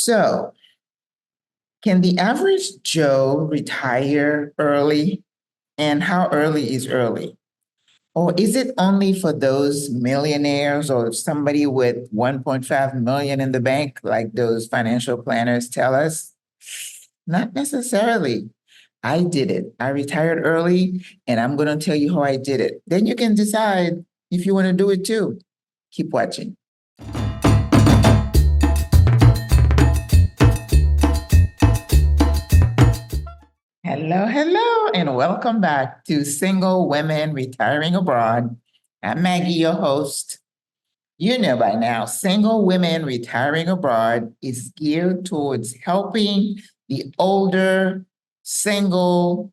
So, can the average Joe retire early? And how early is early? Or is it only for those millionaires or somebody with 1.5 million in the bank, like those financial planners tell us? Not necessarily. I did it. I retired early, and I'm going to tell you how I did it. Then you can decide if you want to do it too. Keep watching. Hello, and welcome back to Single Women Retiring Abroad. I'm Maggie, your host. You know by now, Single Women Retiring Abroad is geared towards helping the older, single,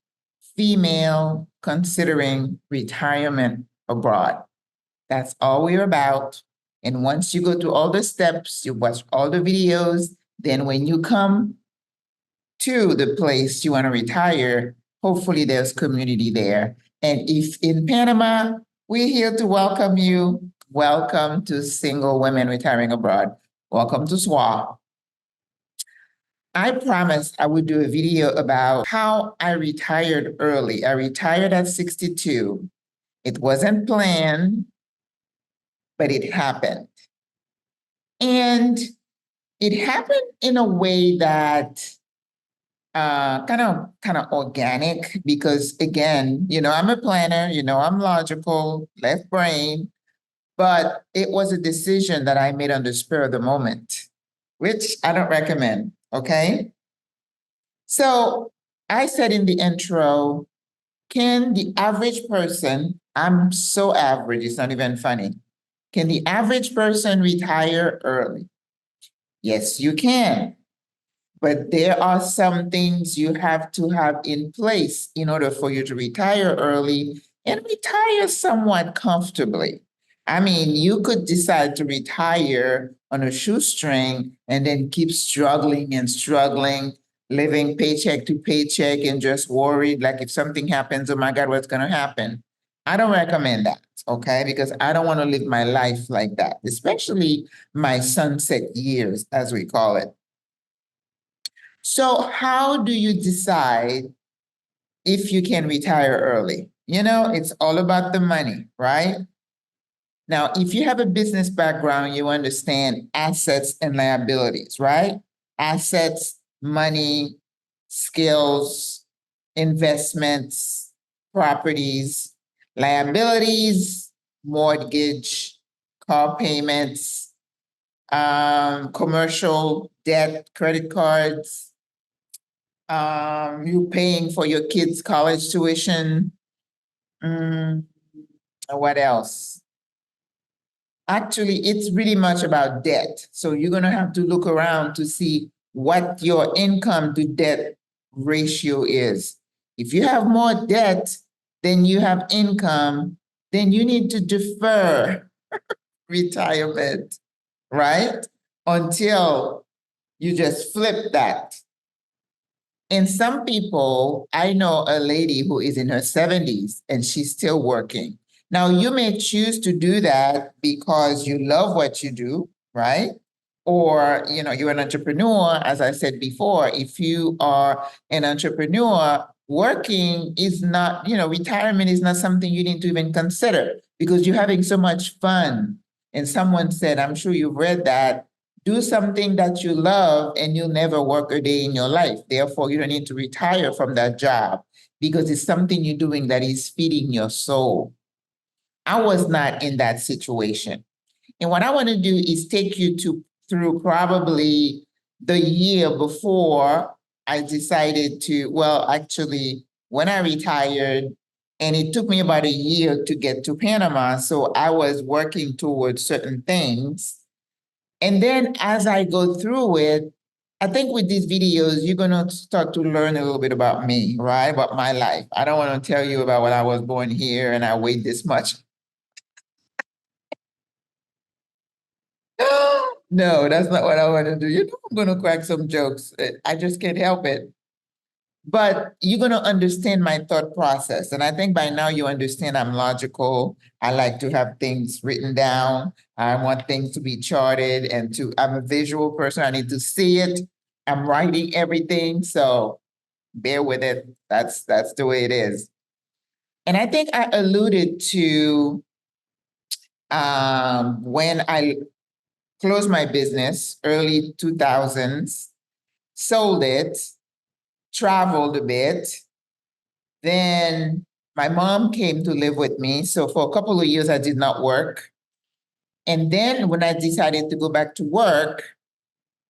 female considering retirement abroad. That's all we're about. And once you go through all the steps, you watch all the videos, then when you come to the place you want to retire, hopefully there's community there. And if in Panama, we're here to welcome you. Welcome to Single Women Retiring Abroad. Welcome to SWOT. I promised I would do a video about how I retired early. I retired at 62. It wasn't planned, but it happened. And it happened in a way that kind of organic because again, I'm a planner, I'm logical, left brain, but it was a decision that I made on the spur of the moment, which I don't recommend. Okay. So I said in the intro, can the average person, I'm so average, it's not even funny. Can the average person retire early? Yes, you can. But there are some things you have to have in place in order for you to retire early and retire somewhat comfortably. I mean, you could decide to retire on a shoestring and then keep struggling and struggling, living paycheck to paycheck and just worried like if something happens, oh my God, what's going to happen? I don't recommend that, okay? Because I don't want to live my life like that, especially my sunset years, as we call it. So how do you decide if you can retire early? It's all about the money, right? Now, if you have a business background, you understand assets and liabilities, right? Assets, money, skills, investments, properties, liabilities, mortgage, car payments, commercial debt, credit cards, you paying for your kids' college tuition. What else? Actually, it's really much about debt. So you're going to have to look around to see what your income to debt ratio is. If you have more debt than you have income, then you need to defer retirement, right? Until you just flip that. And some people, I know a lady who is in her 70s and she's still working. Now, you may choose to do that because you love what you do, right? Or, you're an entrepreneur, as I said before. If you are an entrepreneur, working is not, retirement is not something you need to even consider because you're having so much fun. And someone said, I'm sure you've read that, do something that you love and you'll never work a day in your life. Therefore, you don't need to retire from that job because it's something you're doing that is feeding your soul. I was not in that situation. And what I want to do is take you through probably the year before I decided to, well, actually, when I retired, and it took me about a year to get to Panama. So I was working towards certain things. And then as I go through it, I think with these videos, you're going to start to learn a little bit about me, right? About my life. I don't want to tell you about when I was born here and I weighed this much. No, that's not what I want to do. I'm going to crack some jokes. I just can't help it. But you're going to understand my thought process. And I think by now you understand I'm logical. I like to have things written down. I want things to be charted I'm a visual person. I need to see it. I'm writing everything. So bear with it. That's the way it is. And I think I alluded to when I closed my business, early 2000s, sold it, traveled a bit. Then my mom came to live with me. So for a couple of years, I did not work. And then when I decided to go back to work,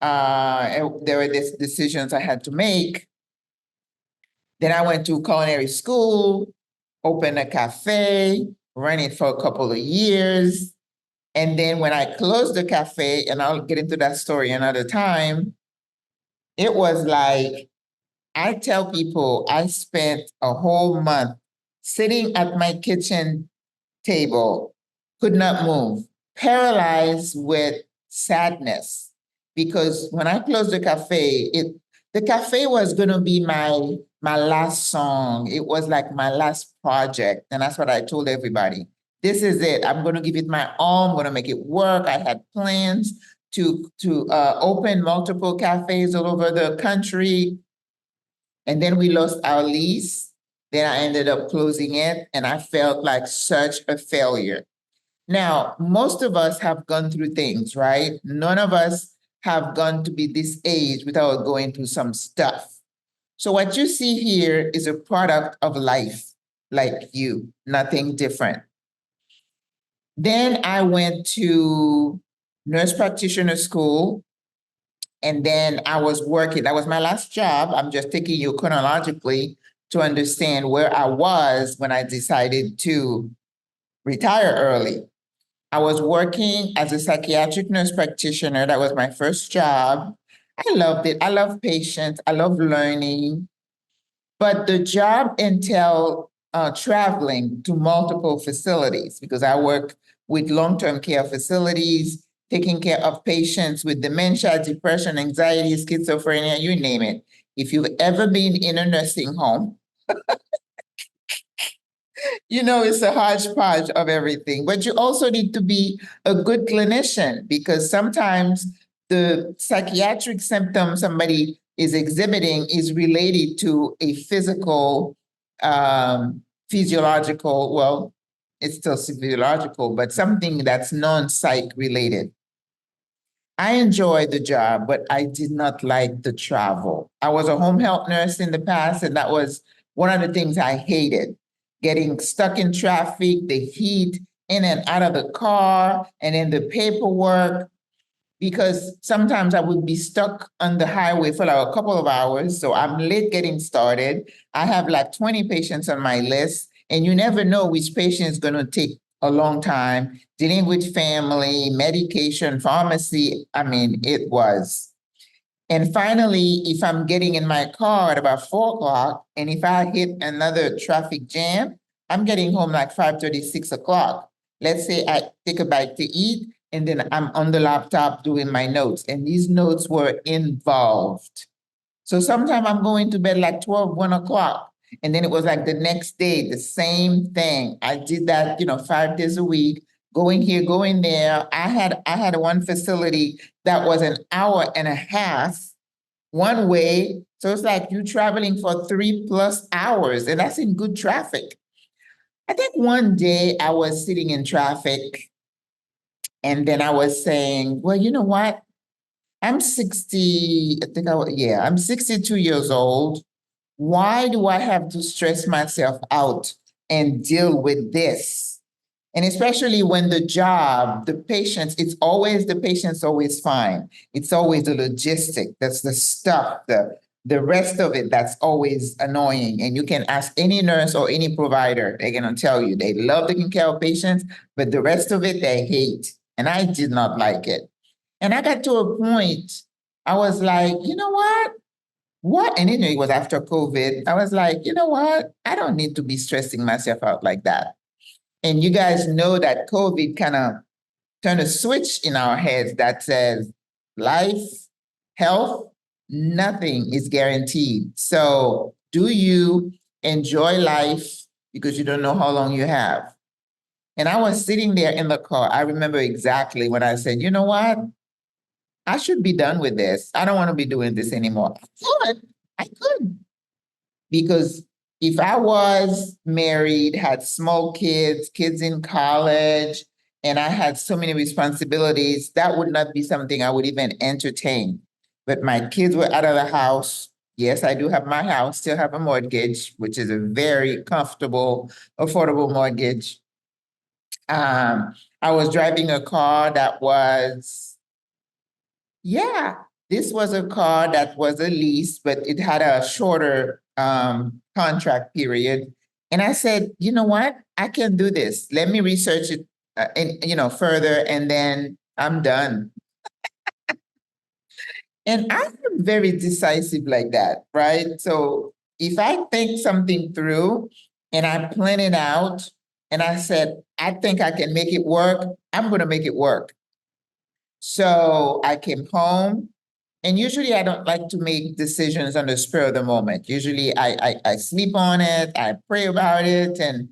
there were these decisions I had to make. Then I went to culinary school, opened a cafe, ran it for a couple of years. And then when I closed the cafe, and I'll get into that story another time, it was like, I tell people I spent a whole month sitting at my kitchen table, could not move, paralyzed with sadness. Because when I closed the cafe was gonna be my last song. It was like my last project. And that's what I told everybody. This is it. I'm gonna give it my all. I'm gonna make it work. I had plans to open multiple cafes all over the country. And then we lost our lease. Then I ended up closing it, and I felt like such a failure. Now, most of us have gone through things, right? None of us have gone to be this age without going through some stuff. So what you see here is a product of life, like you, nothing different. Then I went to nurse practitioner school, and then I was working. That was my last job. I'm just taking you chronologically to understand where I was when I decided to retire early. I was working as a psychiatric nurse practitioner. That was my first job. I loved it. I love patients. I love learning. But the job entailed traveling to multiple facilities because I work with long-term care facilities, taking care of patients with dementia, depression, anxiety, schizophrenia, you name it. If you've ever been in a nursing home, you know it's a hodgepodge of everything. But you also need to be a good clinician because sometimes the psychiatric symptom somebody is exhibiting is related to a physical, physiological, well, it's still physiological, but something that's non-psych related. I enjoyed the job, but I did not like the travel. I was a home health nurse in the past, and that was one of the things I hated. Getting stuck in traffic, the heat, in and out of the car, and then the paperwork, because sometimes I would be stuck on the highway for like a couple of hours. So I'm late getting started. I have like 20 patients on my list, and you never know which patient is going to take a long time dealing with family, medication, pharmacy. I mean, it was. And finally, if I'm getting in my car at about 4 o'clock, and if I hit another traffic jam, I'm getting home like 5:30, 6 o'clock. Let's say I take a bite to eat, and then I'm on the laptop doing my notes, and these notes were involved. So sometimes I'm going to bed like 12, 1 o'clock. And then it was like the next day, the same thing. I did that, 5 days a week, going here, going there. I had one facility that was an hour and a half one way. So it's like you traveling for 3+ hours, and that's in good traffic. I think one day I was sitting in traffic, and then I was saying, well, you know what? I'm 60, I think I'm 62 years old. Why do I have to stress myself out and deal with this? And especially when the patients, the patient's always fine. It's always the logistic, that's the stuff, the rest of it that's always annoying. And you can ask any nurse or any provider, they're gonna tell you they love taking care of patients, but the rest of it they hate. And I did not like it. And I got to a point, I was like, you know what? What? And it was after COVID. I was like, you know what? I don't need to be stressing myself out like that. And you guys know that COVID kind of turned a switch in our heads that says life, health, nothing is guaranteed. So do you enjoy life because you don't know how long you have? And I was sitting there in the car. I remember exactly when I said, you know what? I should be done with this. I don't want to be doing this anymore. I could. Because if I was married, had small kids, kids in college, and I had so many responsibilities, that would not be something I would even entertain. But my kids were out of the house. Yes, I do have my house, still have a mortgage, which is a very comfortable, affordable mortgage. I was driving a car that was, yeah, this was a car that was a lease, but it had a shorter contract period. And I said, you know what? I can do this. Let me research it further, and then I'm done. And I'm very decisive like that, right? So if I think something through and I plan it out and I said, I think I can make it work, I'm going to make it work. So I came home, and usually I don't like to make decisions on the spur of the moment. Usually I sleep on it, I pray about it, and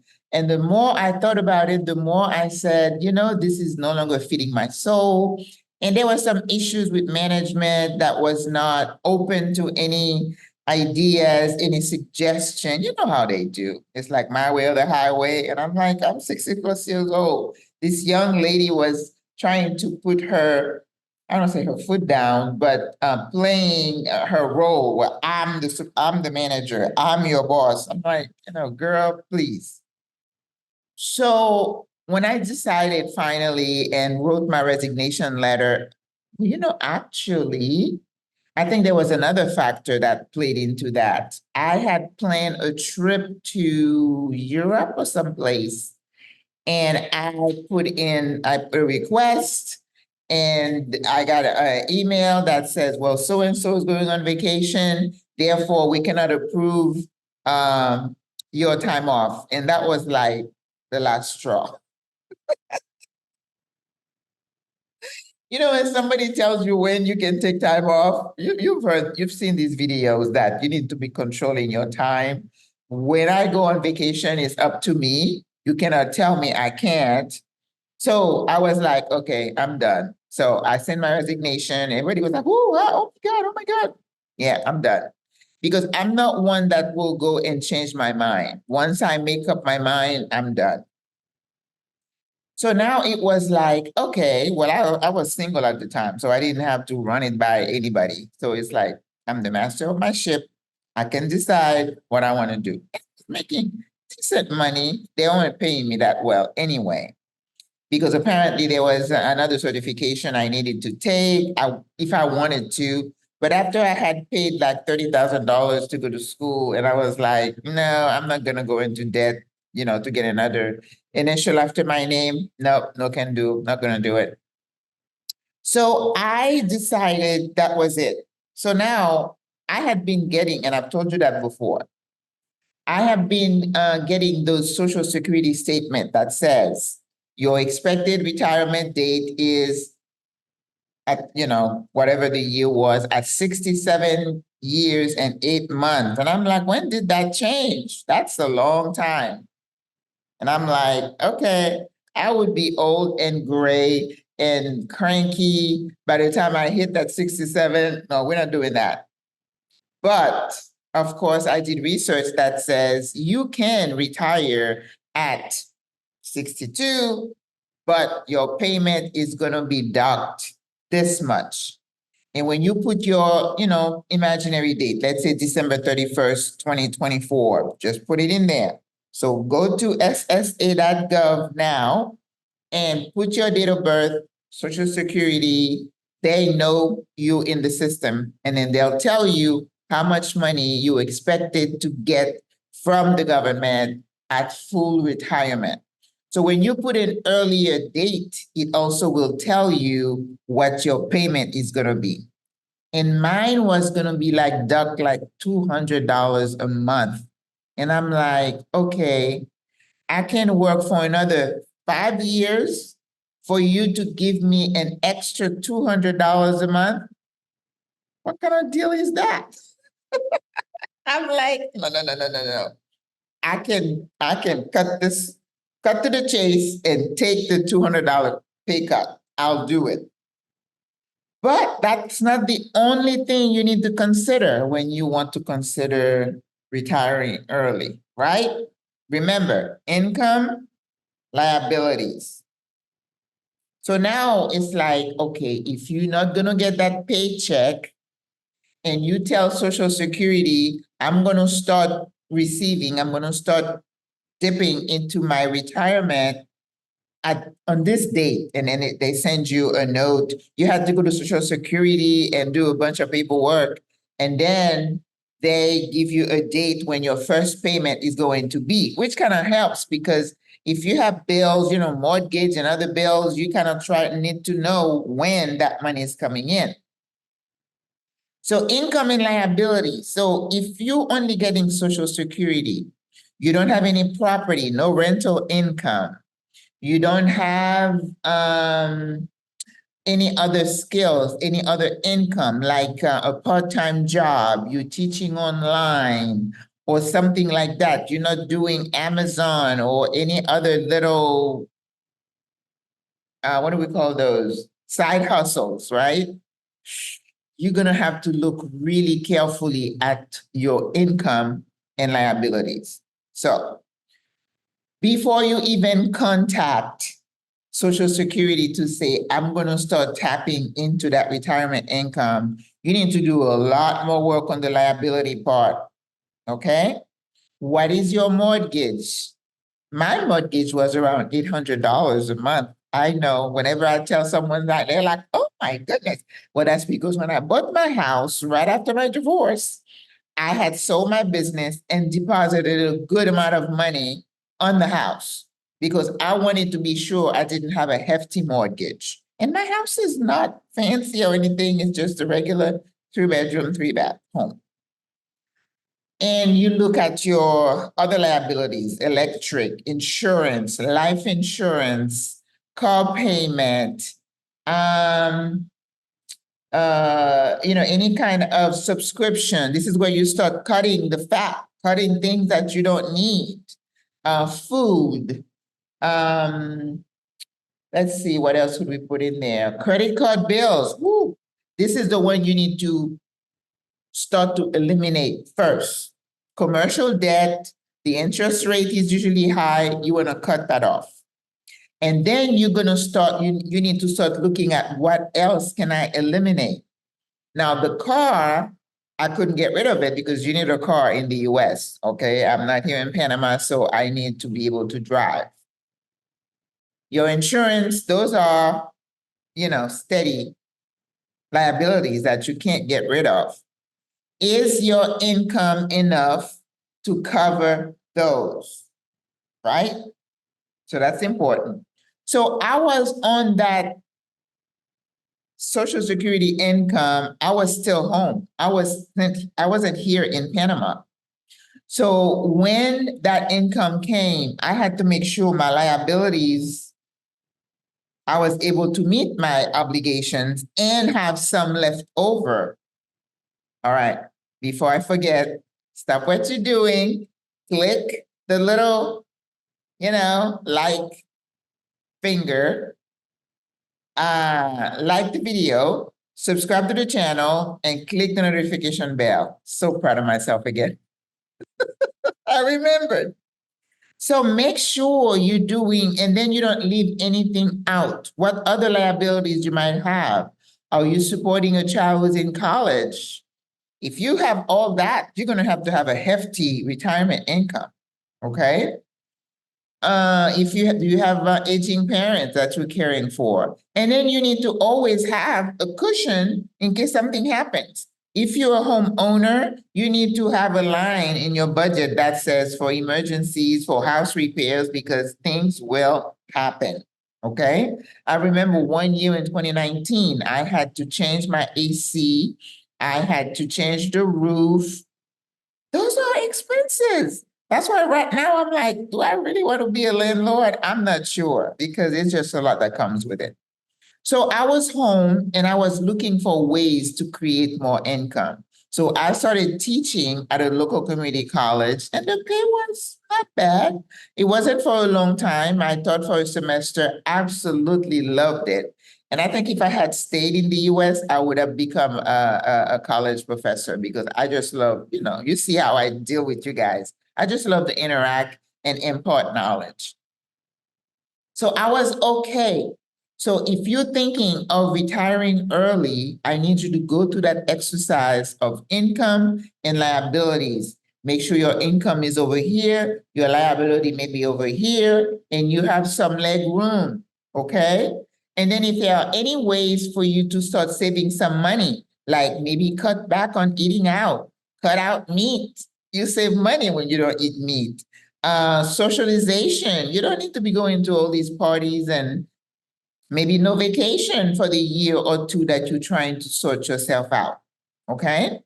the more I thought about it, the more I said, this is no longer feeding my soul. And there were some issues with management that was not open to any ideas, any suggestion. You know how they do. It's like my way or the highway. And I'm like, I'm 60 plus years old. This young lady was trying to put her, I don't say her foot down, but playing her role where I'm the manager, I'm your boss. I'm like, girl, please. So when I decided finally and wrote my resignation letter, actually, I think there was another factor that played into that. I had planned a trip to Europe or someplace, and I put in a request, and I got an email that says, well, so-and-so is going on vacation, therefore we cannot approve your time off. And that was like the last straw. When somebody tells you when you can take time off, you've seen these videos that you need to be controlling your time. When I go on vacation, it's up to me. You cannot tell me I can't. So I was like, okay, I'm done. So I sent my resignation. Everybody was like, oh, wow, oh my God, oh my God. Yeah, I'm done. Because I'm not one that will go and change my mind. Once I make up my mind, I'm done. So now it was like, okay, well, I was single at the time, so I didn't have to run it by anybody. So it's like, I'm the master of my ship. I can decide what I want to do. Making decent money. They weren't paying me that well anyway, because apparently there was another certification I needed to take if I wanted to. But after I had paid like $30,000 to go to school, and I was like, no, I'm not going to go into debt, to get another initial after my name. No, no can do, not going to do it. So I decided that was it. So now I had been getting, and I've told you that before, I have been getting those Social Security statement that says your expected retirement date is at, whatever the year was, at 67 years and 8 months. And I'm like, when did that change? That's a long time. And I'm like, okay, I would be old and gray and cranky by the time I hit that 67. No, we're not doing that. But of course, I did research that says you can retire at 62, but your payment is going to be docked this much. And when you put your, imaginary date, let's say December 31st, 2024, just put it in there. So go to ssa.gov now and put your date of birth, Social Security. They know you in the system, and then they'll tell you how much money you expected to get from the government at full retirement. So when you put an earlier date, it also will tell you what your payment is going to be. And mine was going to be like duck like $200 a month. And I'm like, okay, I can work for another 5 years for you to give me an extra $200 a month. What kind of deal is that? I'm like, no. I can cut to the chase and take the $200 pay cut. I'll do it. But that's not the only thing you need to consider when you want to consider retiring early, right? Remember, income, liabilities. So now it's like, okay, if you're not going to get that paycheck and you tell Social Security, I'm going to start dipping into my retirement on this date, and then they send you a note. You have to go to Social Security and do a bunch of paperwork, and then they give you a date when your first payment is going to be, which kind of helps because if you have bills, mortgage and other bills, you kind of need to know when that money is coming in. So income and liability. So if you're only getting Social Security, you don't have any property, no rental income, you don't have any other skills, any other income, like a part-time job, you're teaching online or something like that. You're not doing Amazon or any other little, what do we call those? Side hustles, right? You're going to have to look really carefully at your income and liabilities. So before you even contact Social Security to say, I'm going to start tapping into that retirement income, you need to do a lot more work on the liability part. Okay? What is your mortgage? My mortgage was around $800 a month. I know whenever I tell someone that, they're like, oh my goodness. Well, that's because when I bought my house right after my divorce, I had sold my business and deposited a good amount of money on the house because I wanted to be sure I didn't have a hefty mortgage. And my house is not fancy or anything. It's just a regular 3-bedroom, 3-bath home. And you look at your other liabilities, electric, insurance, life insurance, car payment, any kind of subscription. This is where you start cutting the fat, cutting things that you don't need. Food. Let's see, what else would we put in there? Credit card bills. Woo. This is the one you need to start to eliminate first. Commercial debt, the interest rate is usually high. You want to cut that off. And then you're going to start, you need to start looking at what else can I eliminate. Now, the car, I couldn't get rid of it because you need a car in the US, okay? I'm not here in Panama, so I need to be able to drive. Your insurance, those are, steady liabilities that you can't get rid of. Is your income enough to cover those, right? So that's important. So I was on that Social Security income. I was still home. I wasn't here in Panama. So when that income came, I had to make sure my liabilities, I was able to meet my obligations and have some left over. All right, before I forget, stop what you're doing, click the little, like finger, like the video, subscribe to the channel, and click the notification bell. So proud of myself again. I remembered. So make sure you're doing, and then you don't leave anything out. What other liabilities you might have? Are you supporting a child who's in college? If you have all that, you're going to have a hefty retirement income, okay? If you have aging parents that you're caring for. And then you need to always have a cushion in case something happens. If you're a homeowner, you need to have a line in your budget that says for emergencies, for house repairs, because things will happen, okay? I remember one year in 2019, I had to change my AC. I had to change the roof. Those are expenses. That's why right now I'm like, do I really want to be a landlord? I'm not sure because it's just a lot that comes with it. So I was home and I was looking for ways to create more income. So I started teaching at a local community college, and the pay was not bad. It wasn't for a long time. I taught for a semester, absolutely loved it. And I think if I had stayed in the US, I would have become a college professor because I just love, you see how I deal with you guys. I just love to interact and impart knowledge. So I was okay. So if you're thinking of retiring early, I need you to go through that exercise of income and liabilities. Make sure your income is over here, your liability may be over here, and you have some leg room, okay? And then if there are any ways for you to start saving some money, like maybe cut back on eating out, cut out meat. You save money when you don't eat meat. Socialization. You don't need to be going to all these parties and maybe no vacation for the year or two that you're trying to sort yourself out. Okay.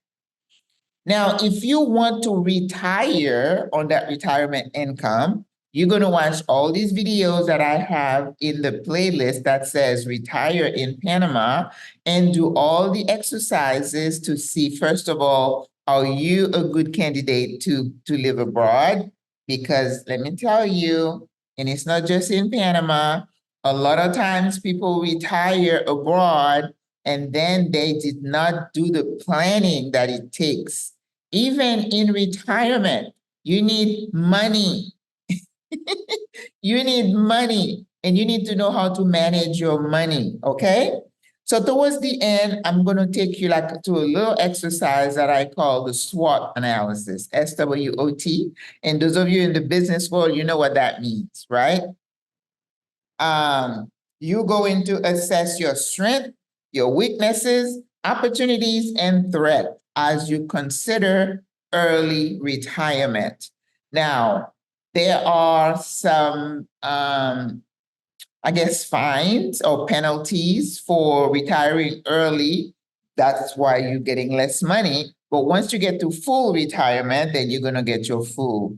Now, if you want to retire on that retirement income, you're going to watch all these videos that I have in the playlist that says Retire in Panama and do all the exercises to see, first of all, are you a good candidate to live abroad? Because let me tell you, and it's not just in Panama, a lot of times people retire abroad and then they did not do the planning that it takes. Even in retirement, you need money. You need money and you need to know how to manage your money, okay? So towards the end, I'm going to take you like to a little exercise that I call the SWOT analysis, SWOT. And those of you in the business world, you know what that means, right? You're going to assess your strength, your weaknesses, opportunities, and threats as you consider early retirement. Now, there are some, I guess, fines or penalties for retiring early. That's why you're getting less money. But once you get to full retirement, then you're going to get your full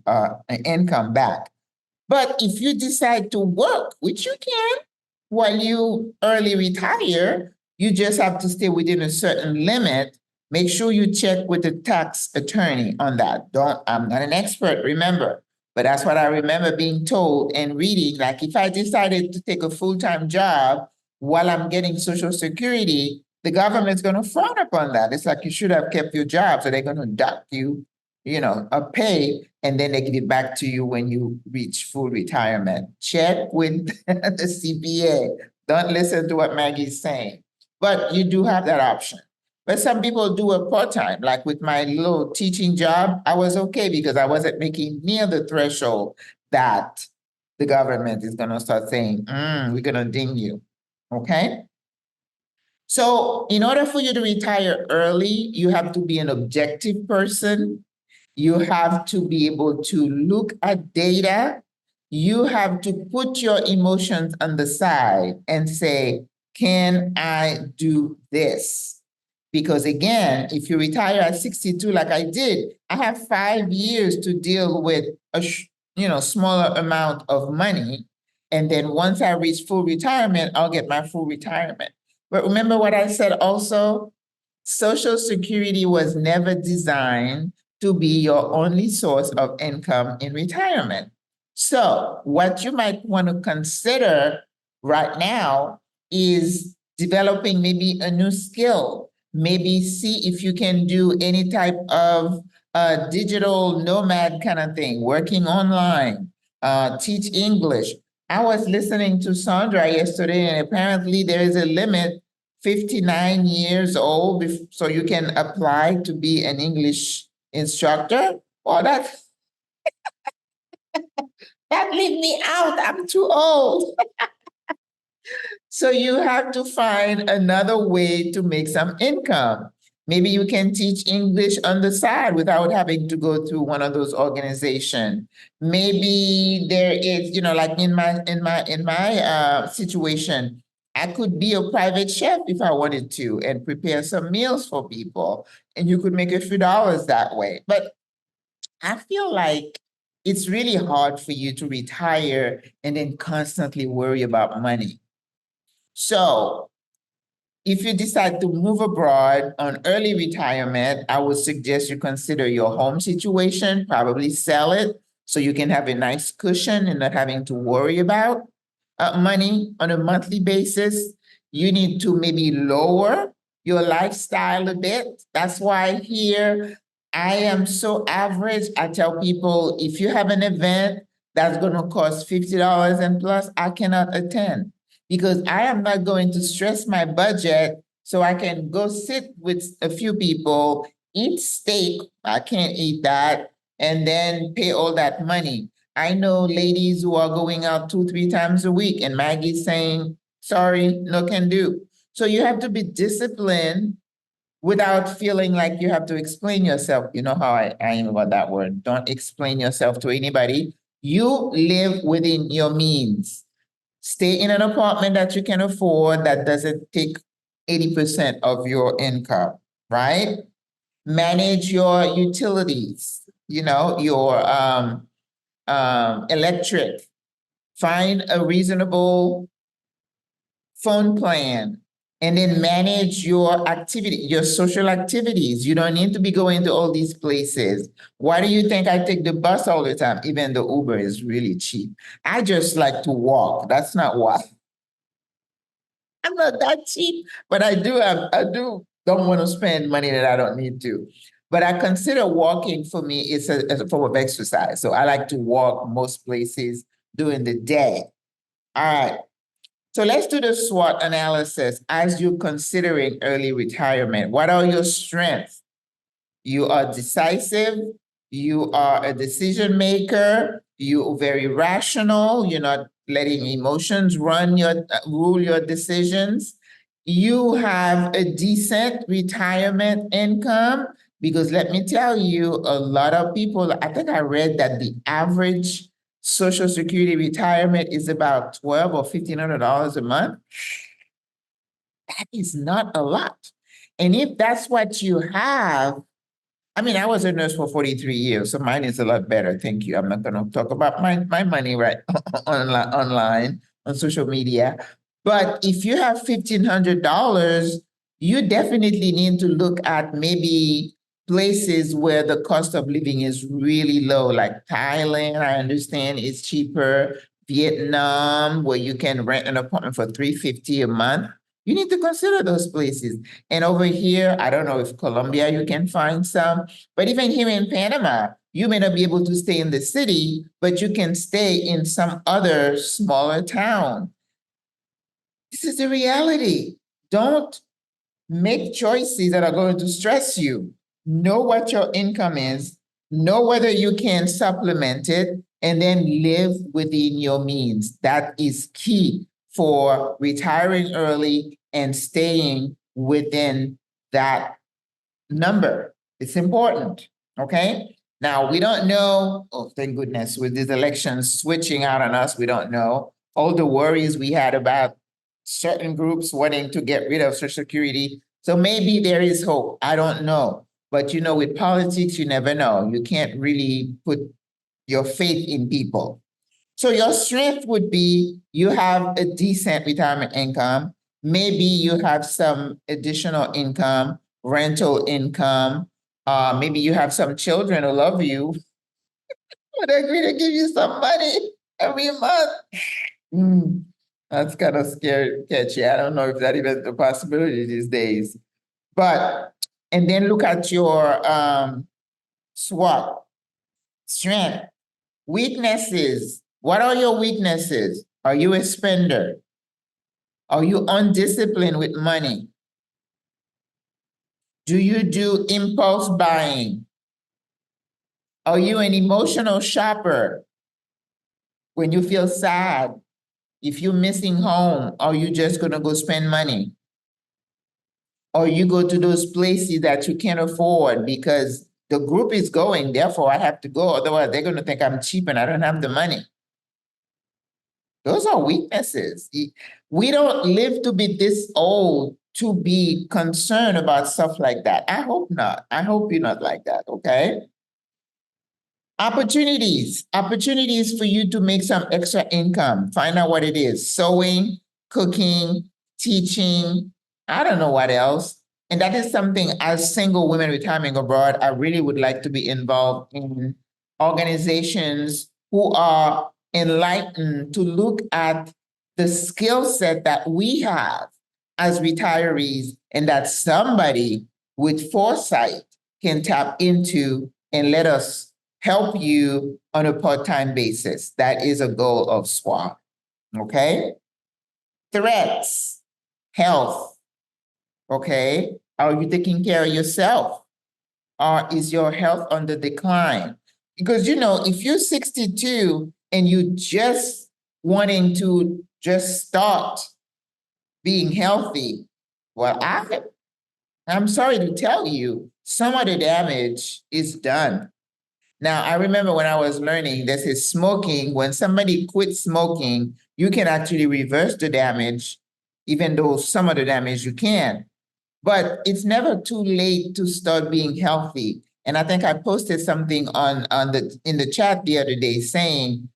income back. But if you decide to work, which you can, while you early retire, you just have to stay within a certain limit. Make sure you check with the tax attorney on that. I'm not an expert, remember, but that's what I remember being told and reading. Like if I decided to take a full-time job while I'm getting Social Security, the government's going to frown upon that. It's like you should have kept your job, so they're going to dock you, a pay, and then they give it back to you when you reach full retirement. Check with the CPA. Don't listen to what Maggie's saying. But you do have that option. But some people do it part-time. Like with my little teaching job, I was okay because I wasn't making near the threshold that the government is going to start saying, we're going to ding you. Okay? So in order for you to retire early, you have to be an objective person. You have to be able to look at data. You have to put your emotions on the side and say, can I do this? Because again, if you retire at 62, like I did, I have 5 years to deal with a smaller amount of money. And then once I reach full retirement, I'll get my full retirement. But remember what I said also? Social Security was never designed to be your only source of income in retirement. So what you might want to consider right now is developing maybe a new skill. Maybe see if you can do any type of digital nomad kind of thing, working online, teach English. I was listening to Sandra yesterday, and apparently there is a limit 59 years old, so you can apply to be an English instructor. Well, that leave me out. I'm too old. So you have to find another way to make some income. Maybe you can teach English on the side without having to go through one of those organizations. Maybe there is, like in my situation, I could be a private chef if I wanted to and prepare some meals for people, and you could make a few dollars that way. But I feel like it's really hard for you to retire and then constantly worry about money. So if you decide to move abroad on early retirement, I would suggest you consider your home situation, probably sell it so you can have a nice cushion and not having to worry about money on a monthly basis. You need to maybe lower your lifestyle a bit. That's why here I am so average. I tell people if you have an event that's going to cost $50 and plus, I cannot attend because I am not going to stress my budget so I can go sit with a few people, eat steak. I can't eat that, and then pay all that money. I know ladies who are going out 2, 3 times a week, and Maggie's saying, sorry, no can do. So you have to be disciplined without feeling like you have to explain yourself. You know how I am about that word. Don't explain yourself to anybody. You live within your means. Stay in an apartment that you can afford that doesn't take 80% of your income, right? Manage your utilities, your electric. Find a reasonable phone plan, and then manage your activity, your social activities. You don't need to be going to all these places. Why do you think I take the bus all the time, even though Uber is really cheap? I just like to walk. That's not why. I'm not that cheap, but I do don't want to spend money that I don't need to. But I consider walking for me is as a form of exercise. So I like to walk most places during the day. All right. So let's do the SWOT analysis as you're considering early retirement. What are your strengths? You are decisive. You are a decision maker. You're very rational. You're not letting emotions rule your decisions. You have a decent retirement income because let me tell you, a lot of people, I think I read that the average Social Security retirement is about $1,200 or $1,500 a month. That is not a lot. And if that's what you have, I mean, I was a nurse for 43 years, so mine is a lot better. Thank you. I'm not going to talk about my money right online on social media. But if you have $1,500, you definitely need to look at maybe places where the cost of living is really low, like Thailand, I understand is cheaper. Vietnam, where you can rent an apartment for $350 a month. You need to consider those places. And over here, I don't know if Colombia you can find some, but even here in Panama, you may not be able to stay in the city, but you can stay in some other smaller town. This is the reality. Don't make choices that are going to stress you. Know what your income is, know whether you can supplement it, and then live within your means. That is key for retiring early and staying within that number. It's important, okay? Now, we don't know, oh, thank goodness, with these elections switching out on us, we don't know. All the worries we had about certain groups wanting to get rid of Social Security. So maybe there is hope. I don't know. But with politics, you never know. You can't really put your faith in people. So your strength would be you have a decent retirement income. Maybe you have some additional income, rental income. Maybe you have some children who love you, would agree to give you some money every month. That's kind of scary, catchy. I don't know if that even a possibility these days. But, and then look at your SWOT, strength, weaknesses. What are your weaknesses? Are you a spender? Are you undisciplined with money? Do you do impulse buying? Are you an emotional shopper? When you feel sad, if you're missing home, are you just going to go spend money? Or you go to those places that you can't afford because the group is going, therefore I have to go. Otherwise, they're going to think I'm cheap and I don't have the money. Those are weaknesses. We don't live to be this old to be concerned about stuff like that. I hope not. I hope you're not like that, okay? Opportunities for you to make some extra income. Find out what it is. Sewing, cooking, teaching, I don't know what else. And that is something as single women retiring abroad, I really would like to be involved in organizations who are enlightened to look at the skill set that we have as retirees and that somebody with foresight can tap into and let us help you on a part-time basis. That is a goal of SWOT. Okay? Threats, health. Okay? Are you taking care of yourself? Or is your health on the decline? Because, you know, if you're 62 and you just wanting to just start being healthy, well, I'm sorry to tell you, some of the damage is done. Now, I remember when I was learning, this is smoking. When somebody quits smoking, you can actually reverse the damage, even though some of the damage you can. But it's never too late to start being healthy. And I think I posted something in the chat the other day saying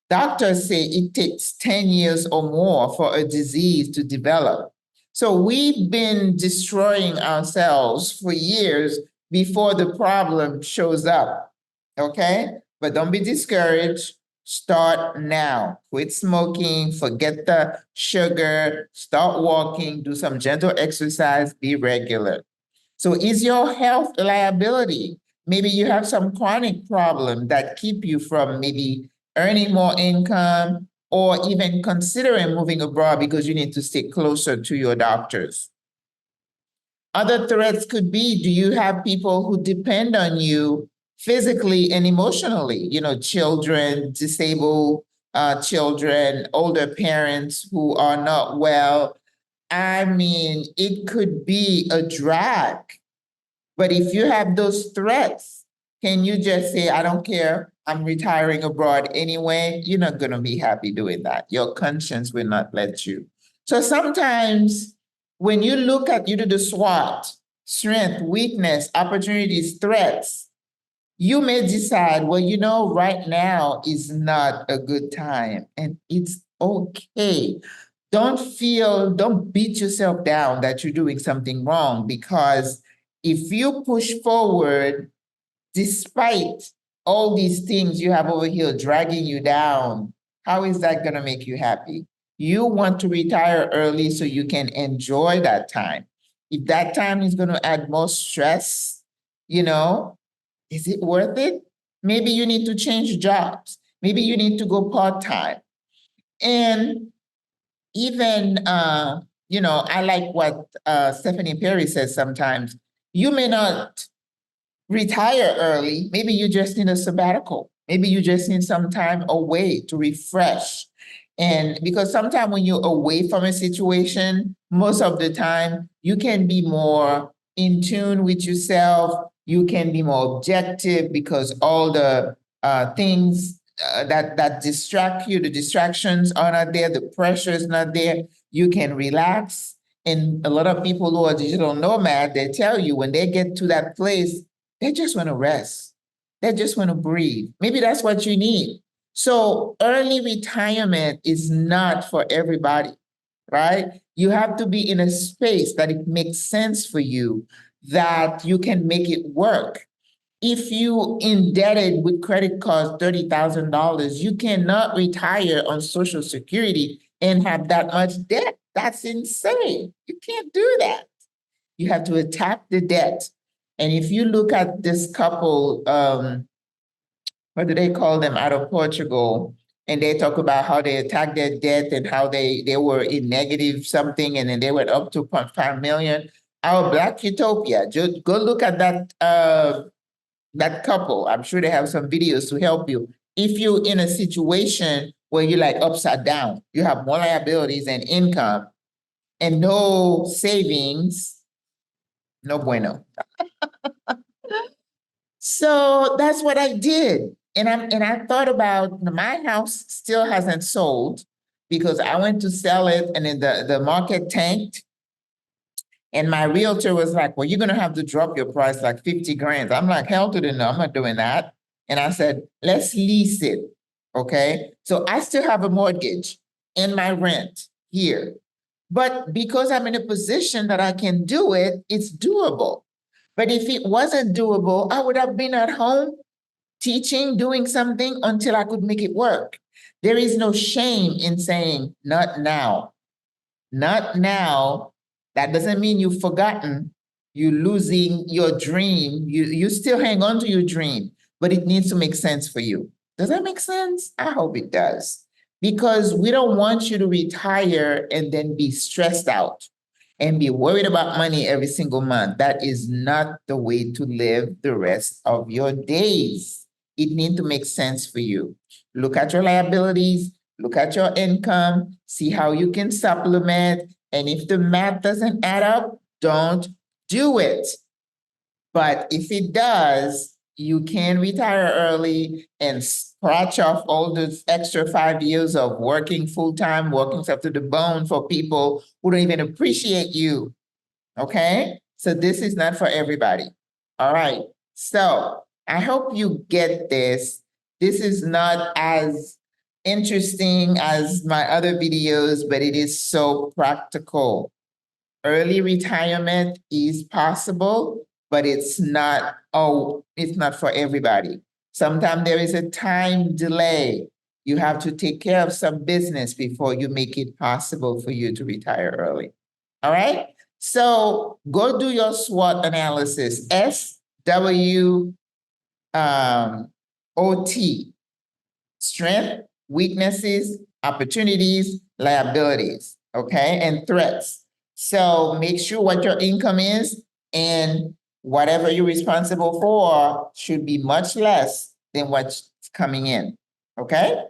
doctors say it takes 10 years or more for a disease to develop. So we've been destroying ourselves for years before the problem shows up. Okay? But don't be discouraged. Start now. Quit smoking, forget the sugar, start walking, do some gentle exercise, be regular. So is your health a liability? Maybe you have some chronic problem that keep you from maybe earning more income or even considering moving abroad because you need to stay closer to your doctors. Other threats could be, do you have people who depend on you physically and emotionally? You know, children, disabled children, older parents who are not well. I mean, it could be a drag. But if you have those threats, can you just say, I don't care, I'm retiring abroad anyway? You're not going to be happy doing that. Your conscience will not let you. So sometimes when you look at, you do the SWOT, strength, weakness, opportunities, threats, you may decide, well, you know, right now is not a good time and it's okay. Don't beat yourself down that you're doing something wrong, because if you push forward, despite all these things you have over here dragging you down, how is that going to make you happy? You want to retire early so you can enjoy that time. If that time is going to add more stress, you know, is it worth it? Maybe you need to change jobs. Maybe you need to go part-time. And even, you know, I like what Stephanie Perry says sometimes. You may not retire early. Maybe you just need a sabbatical. Maybe you just need some time away to refresh. And because sometimes when you're away from a situation, most of the time you can be more in tune with yourself. You can be more objective because all the things that distract you, the distractions are not there, the pressure is not there. You can relax. And a lot of people who are digital nomad, they tell you when they get to that place, they just want to rest. They just want to breathe. Maybe that's what you need. So early retirement is not for everybody, right? You have to be in a space that it makes sense for you, that you can make it work. If you indebted with credit cards $30,000, you cannot retire on Social Security and have that much debt. That's insane. You can't do that. You have to attack the debt. And if you look at this couple, what do they call them, out of Portugal, and they talk about how they attacked their debt and how they were in negative something and then they went up to 0.5 million. Our Black Utopia, just go look at that couple. I'm sure they have some videos to help you. If you're in a situation where you're like upside down, you have more liabilities and income and no savings, no bueno. So that's what I did. And I thought about, my house still hasn't sold because I went to sell it and then the market tanked. And my realtor was like, well, you're going to have to drop your price like 50 grand. I'm like, hell to the no, I'm not doing that. And I said, let's lease it. Okay. So I still have a mortgage and my rent here. But because I'm in a position that I can do it, it's doable. But if it wasn't doable, I would have been at home teaching, doing something until I could make it work. There is no shame in saying, not now. Not now. That doesn't mean you've forgotten. You're losing your dream. You still hang on to your dream, but it needs to make sense for you. Does that make sense? I hope it does. Because we don't want you to retire and then be stressed out and be worried about money every single month. That is not the way to live the rest of your days. It needs to make sense for you. Look at your liabilities, look at your income, see how you can supplement. And if the math doesn't add up, don't do it. But if it does, you can retire early and scratch off all those extra 5 years of working full-time, working stuff to the bone for people who don't even appreciate you. Okay? So this is not for everybody. All right. So I hope you get this. This is not as interesting as my other videos, but it is so practical. Early retirement is possible, but it's not for everybody. Sometimes there is a time delay. You have to take care of some business before you make it possible for you to retire early. All right? So go do your SWOT analysis. SWOT. Strength, weaknesses, opportunities, liabilities, okay, and threats. So make sure what your income is and whatever you're responsible for should be much less than what's coming in, okay?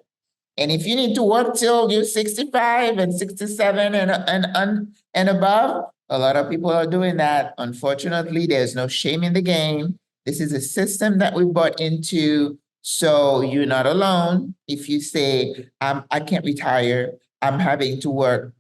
And if you need to work till you're 65 and 67 and above, a lot of people are doing that. Unfortunately, there's no shame in the game. This is a system that we bought into, so you're not alone. If you say, I can't retire, I'm having to work,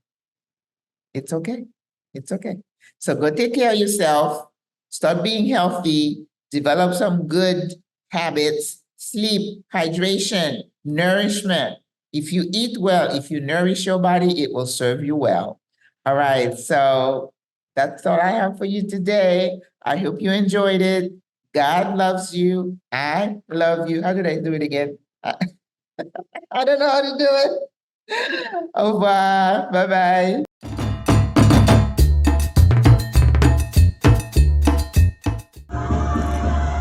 it's okay. It's okay. So go take care of yourself, start being healthy, develop some good habits, sleep, hydration, nourishment. If you eat well, if you nourish your body, it will serve you well. All right, so that's all I have for you today. I hope you enjoyed it. God loves you. I love you. How did I do it again? I don't know how to do it. Au revoir. Bye-bye.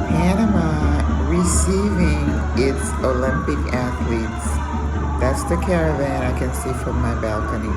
Panama receiving its Olympic athletes. That's the caravan I can see from my balcony.